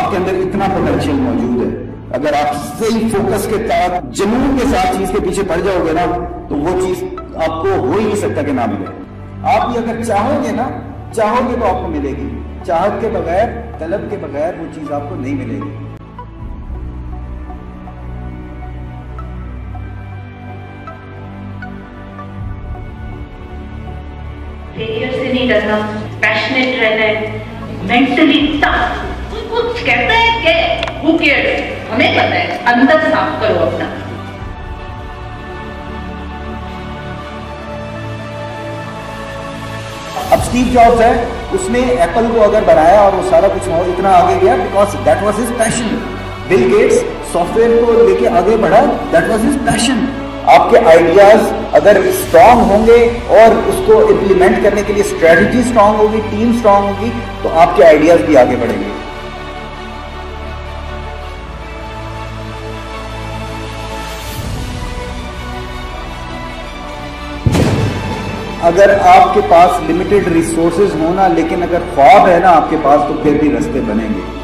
आपके अंदर इतना पोटेंशियल मौजूद है, अगर आप सही फोकस के साथ जुनून के साथ चीज के पीछे पड़ जाओगे ना, तो वो चीज आपको हो ही नहीं सकता कि ना मिले। आप भी अगर चाहोगे ना, चाहोगे तो आपको मिलेगी। चाहत के बगैर, तलब के बगैर वो चीज आपको नहीं मिलेगी। फेलियर से नहीं डरना, पैशनेट रहना है, मेंटली टफ। कुछ कहता है क्या? Who cares? हमें पता है, अंदर साफ करो अपना। अब स्टीव जॉब्स है, उसने एप्पल को अगर बनाया और वो सारा कुछ इतना आगे गया because that was his passion. Bill Gates software को लेके आगे बढ़ा, दैट वाज हिज पैशन। आपके आइडियाज अगर स्ट्रांग होंगे और उसको इम्प्लीमेंट करने के लिए स्ट्रेटजी स्ट्रांग होगी, टीम स्ट्रांग होगी, तो आपके आइडियाज भी आगे बढ़ेंगे। अगर आपके पास लिमिटेड रिसोर्सेज होना, लेकिन अगर ख्वाब है ना आपके पास, तो फिर भी रास्ते बनेंगे।